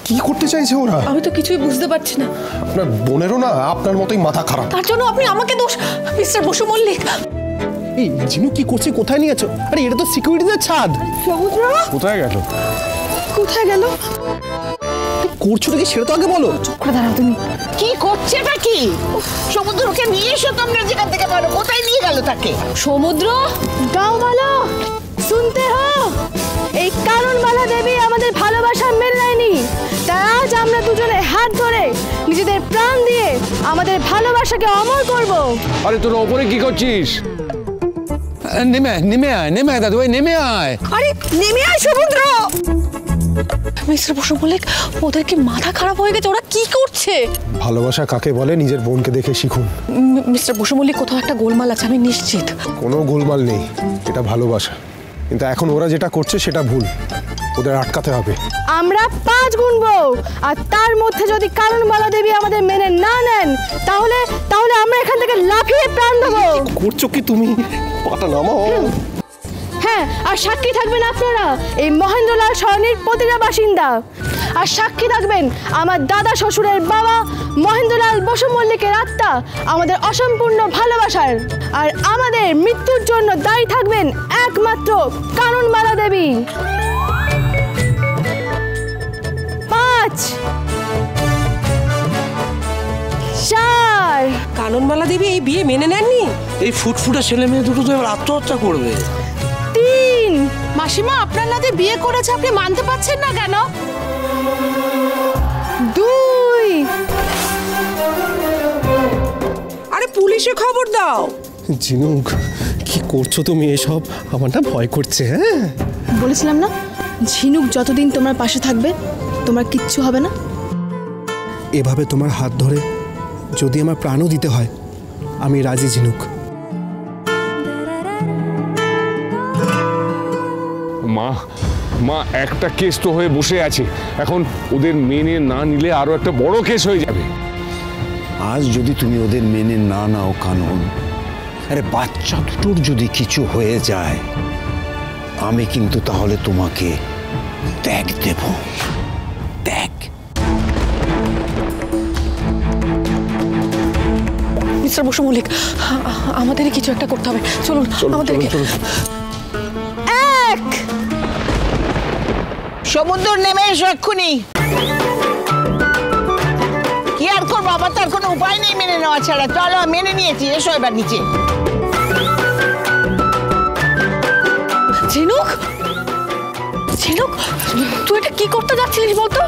কি করতে চাইছে ওরা? আমি তো কিছুই বুঝতে পারছি না। আপনার বোনেরও না আপনার মতোই মাথা খারাপ। তার জন্য আপনি আমাকে দোষ? মিস্টার বসু মল্লিক, এই জিনু কি করছে? কোথায় নিয়ে যাচ্ছ? আরে এটা তো সিকিউরিটিদের ছাদ। সমুদ্র কোথায় গেল? কোথায় গেল? করছো কি সেটা তো আগে বলো। চুপ করে দাঁড়াও তুমি। কি করছে নাকি? সমুদ্রকে নিয়ে এসো তোমরা যেখান থেকে পারো। কোথায় নিয়ে গেল তাকে? সমুদ্র, গাঁও वालों শুনতে হো, এই কাননবালা দেবী আমাদের ভালোবাসা মেনে নেয়নি। তাই আজ আমরা দুজনে হাত ধরে নিজেদের প্রাণ দিয়ে আমাদের ভালোবাসাকে অমর করব। আরে তোর ওপরে কি করছিস? নেমে আয় দাদু, নেমে আয়। আরে নেমে আয় সমুদ্র। মিস্টার বসু মল্লিক, ওদের কি মাথা খারাপ হয়ে গেছে? ওরা কি করছে? ভালোবাসা কাকে বলে নিজের বোনকে দেখে শিখুন। মিস্টার বসু মল্লিক, কোথাও একটা গোলমাল আছে, আমি নিশ্চিত। কোনো গোলমাল নেই, এটা ভালোবাসা। কিন্তু এখন ওরা যেটা করছে সেটা ভুল, ওদের আটকাতে হবে। আমরা 5 গুনবো, আর তার মধ্যে যদি কাননবালা দেবী আমাদের মেনে না নেন তাহলে আমরা এখান থেকে লাফিয়ে প্রাণ দেবো। করছো কি তুমি? পাটা নামাও। হ্যাঁ, আর সাক্ষী থাকবেন আপনারা, এই মহেন্দ্রলাল সরণির প্রতিটা বাসিন্দা। আর সাক্ষী থাকবেন আমার দাদা শ্বশুরের বাবা মহেন্দ্রলাল বসু মল্লিকের আত্মা, আমাদের অসম্পূর্ণ ভালোবাসার। আর আমাদের মৃত্যুর জন্য দায়ী থাকবেন একমাত্র কাননবালা দেবী। 5 4 কাননবালা দেবী এই বিয়ে মেনে নেননি। এই ফুটফুটে ছেলে মেয়ে দুটো তো এবার আত্মহত্যা করবে। 3 মাসিমা, আপনার নাতে বিয়ে করেছে, আপনি মানতে পারছেন না কেন? 2 আরে পুলিশে খবর দাও। ঝিনুক, কি করছো তুমি এসব? আমার না ভয় করছে। হ্যাঁ, বলেছিলাম না, ঝিনুক যতদিন তোমার পাশে থাকবে তোমার কিচ্ছু হবে না। এভাবে তোমার হাত ধরে যদি আমার প্রাণও দিতে হয় আমি রাজি ঝিনুক। মা একটা কেস তো হয়ে বসে আছে, এখন ওদের মেনে না নিলে আরো একটা বড় কেস হয়ে যাবে। আজ যদি তুমি ওদের মেনে না নাও কানন, আরে বাচ্চা দুটোর যদি কিছু হয়ে যায় আমি কিন্তু তাহলে তোমাকে ত্যাগ দেব। ত্যাগ। মিস্টার বসু মল্লিক, আমাদেরই কিছু একটা করতে হবে। চলুন আমাদেরকে। 1 সমুদ্র নেমে এসো এক্ষুনি। কি আর করবো, আবার তার কোনো উপায় নেই মেনে নেওয়া ছাড়া। চলো, মেনে নিয়েছি, এসো এবার নিচে। ঝিনুক, ঝিনুক, তুই এটা কি করতে যাচ্ছিলিস বলতো?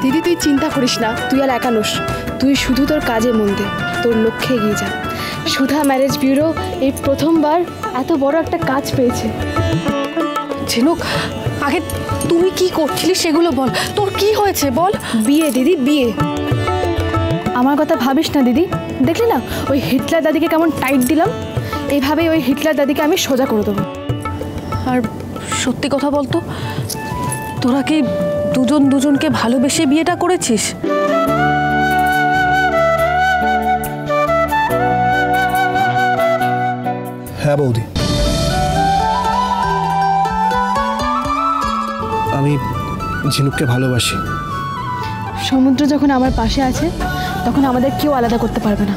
দিদি তুই চিন্তা করিস না, তুই আর একা নোস। তুই শুধু তোর কাজে মন দে, তোর লক্ষ্যে এগিয়ে যা। সুধা ম্যারেজ ব্যুরো এই প্রথমবার এত বড় একটা কাজ পেয়েছে। ঝিনুক, আগে তুই কি করছিলিস সেগুলো বল। তোর কি হয়েছে বল। বিয়ে দিদি, বিয়ে। আমার কথা ভাবিস না দিদি, দেখলি না ওই হিটলার দাদিকে কেমন টাইট দিলাম। এইভাবেই ওই হিটলার দাদিকে আমি সোজা করে দেবো। আর সত্যি কথা বলতো, তোরা কি দুজনকে ভালোবেসে বিয়েটা করেছিস? হ্যাঁ বৌদি, আমি ঝিনুককে ভালোবাসি। সমুদ্র যখন আমার পাশে আছে তখন আমাদের কেউ আলাদা করতে পারবে না,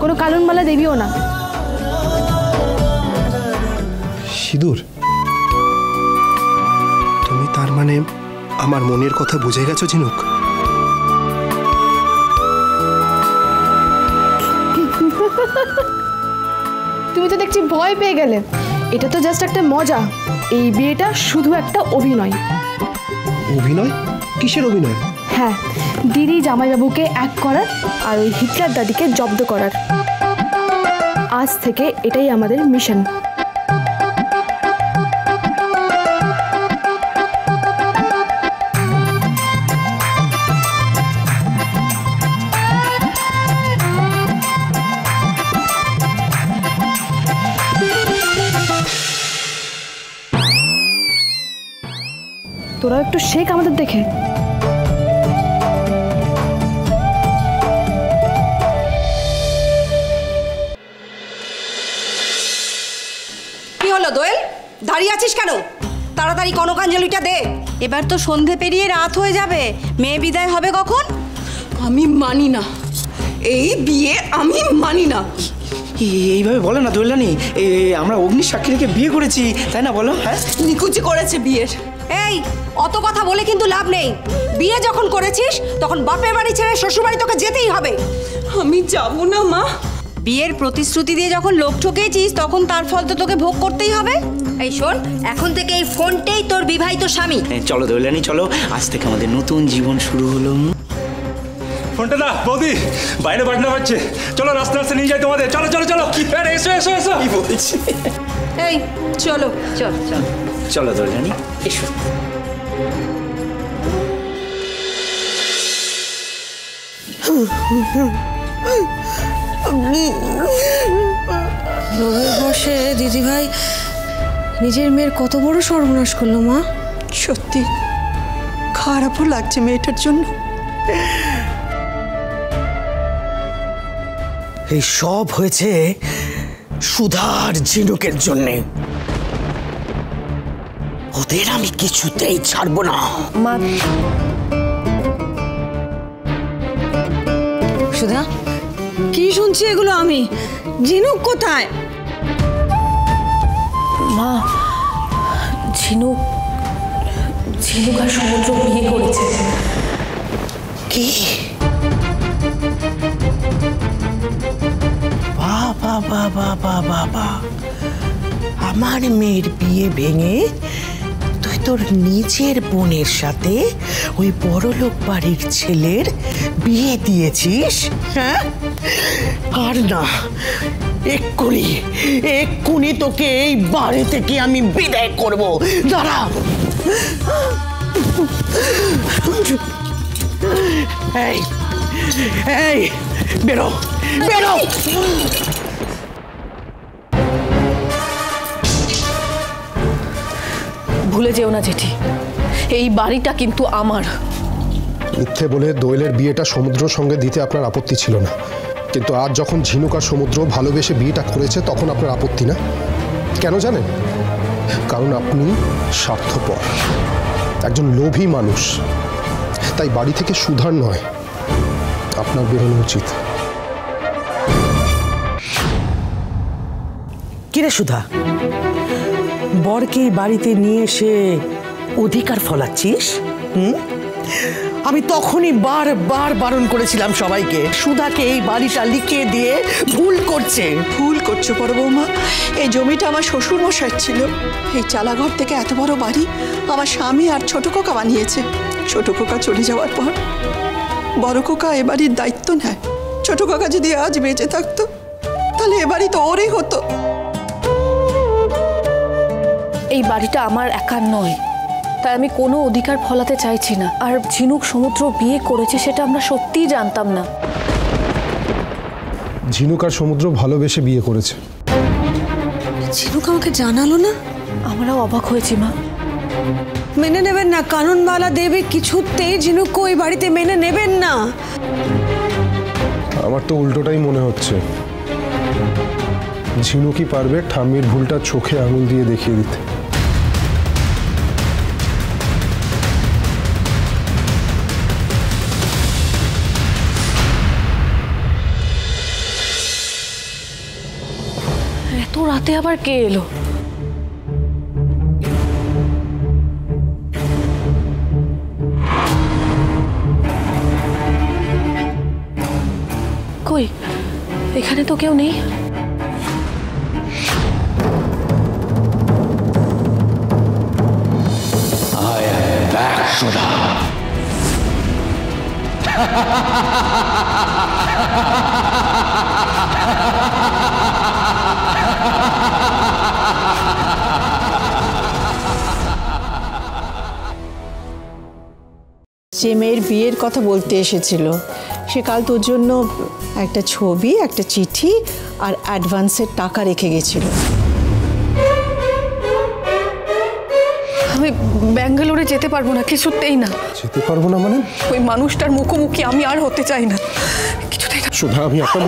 কোনো কাননবালা দেবীও না। সিঁদুর, তুমি তার মানে আমার মনের কথা বুঝে গেছো ঝিনুক? তুমি তো দেখছি ভয় পেয়ে গেলে। এটা তো জাস্ট একটা মজা। এই বিয়েটা শুধু একটা অভিনয়। অভিনয়? কিসের অভিনয়? হ্যাঁ, দিদি জামাইবাবুকে এক করার আর ওই হিটলার দাদিকে জব্দ করার। আজ থেকে এটাই আমাদের মিশন। তোরা একটু শেখ আমাদের দেখে। কি হলো দোয়েল, দাঁড়িয়ে আছিস কেন? তাড়াতাড়ি কনকাঞ্জলিটা দে। এবার তো সন্ধে পেরিয়ে রাত হয়ে যাবে, মেয়ে বিদায় হবে কখন? আমি মানি না, এই বিয়ে আমি মানি না। এইভাবে বলো না দোলানি, আমরা অগ্নি সাক্ষী রেখে বিয়ে করেছি, তাই না বলো? হ্যাঁ, নিকুচি করেছে বিয়ের। এই অত কথা বলে কিন্তু লাভ নেই। বিয়ে যখন করেছিস তখন বাপের বাড়ি ছেড়ে শ্বশুরবাড়ি তোকে যেতেই হবে। আমি যাব না মা। বিয়ের প্রতিশ্রুতি দিয়ে যখন লোক ঠকেছিস তখন তার ফল তো তোকে ভোগ করতেই হবে। এই শোন, এখন থেকে এই ফোনটাই তোর বিবাহিত স্বামী। চলো দোলানি চলো, আজ থেকে আমাদের নতুন জীবন শুরু হলো। ফোনটা না বৌদি, বাইরে বাটনা পাচ্ছে, চলো রাস্তা রাস্তা নিয়ে যাই তোমাদের, চলো চলো চলো। এসো এসো এসো। কি বলছি? এই চলো চল চল চলো দোলানি এসো। রোগের বসে দিদিভাই নিজের মেয়ের কত বড় সর্বনাশ করলো মা। সত্যি খারাপও লাগছে মেয়েটার জন্য। এই সব হয়েছে সুধার ঝিনুকের জন্যে। ওদের আমি কিছুতেই ছাড়বো না। মা, সুধা কি শুনছি এগুলো আমি? ঝিনুক কোথায়? মা, ঝিনুক আর সমুদ্র বিয়ে করেছে। কি? বাবা বাবা বাবা বাবা, আমার মেয়ের বিয়ে ভেঙে তুই তোর নিজের বোনের সাথে ওই বড়লোক বাড়ির ছেলের বিয়ে দিয়েছিস? হ্যাঁ, আর না, এক্ষুনি তোকে এই বাড়ি থেকে আমি বিদায় করব। দাঁড়া। এই এই বেরো বেরো। ভুলে যেও না জেঠি, এই বাড়িটা কিন্তু আমার। মিথ্যে বলে দোয়েলের বিয়েটা সমুদ্রের সঙ্গে দিতে আপনার আপত্তি ছিল না, কিন্তু আজ যখন ঝিনুক আর সমুদ্র ভালোবেসে বিয়েটা করেছে তখন আপনার আপত্তি না। কেন জানেন? কারণ আপনি স্বার্থপর, একজন লোভী মানুষ। তাই বাড়ি থেকে সুধার নয়, আপনার বেরোনো উচিত। কিরে সুধা, বরকে বাড়িতে নিয়ে এসে অধিকার ফলাচ্ছিস? আমি তখনই বারবার বারণ করেছিলাম সবাইকে, সুধাকে এই বাড়িটা লিখিয়ে দিয়ে ভুল করছো বড় বৌমা। এই জমিটা আমার শ্বশুর মশাইয়ের ছিল। এই চালাঘর থেকে এত বড় বাড়ি আমার স্বামী আর ছোট খোকা বানিয়েছে। ছোট খোকা চলে যাওয়ার পর বড় খোকা এ বাড়ির দায়িত্ব নেয়। ছোট খোকা যদি আজ বেঁচে থাকতো তাহলে এ বাড়ি তো ওরই হতো। এই বাড়িটা আমার একার নয়, তাই আমি কোনো অধিকার ফলাতে চাইছি না। আর ঝিনুক সমুদ্র বিয়ে করেছে সেটা আমরা সত্যিই জানতাম না। ঝিনুক আর সমুদ্র ভালোবেসে বিয়ে করেছে। ঝিনুক আমাকে জানালো না? আমরাও অবাক হয়েছি মা। মেনে নেবেন না, কাননবালা দেবী কিছুতেই ঝিনুককে ওই বাড়িতে মেনে নেবেন না। আমার তো উল্টোটাই মনে হচ্ছে। ঝিনুকই পারবে ঠাম্মির ভুলটা চোখে আঙুল দিয়ে দেখিয়ে দিতে। এত রাতে আবার কে এলো? কই, এখানে তো কেউ নেই। যে মেয়ের বিয়ের কথা বলতে এসেছিল সে কাল তোর জন্য একটা ছবি, একটা চিঠি আর অ্যাডভান্সের টাকা রেখে গেছিল। আমি ব্যাঙ্গালোরে যেতে পারবো না, কিছুতেই না। যেতে পারবো না মানে? ওই মানুষটার মুখোমুখি আমি আর হতে চাই না, কিছুতেই না। সুধা, আমি আপনার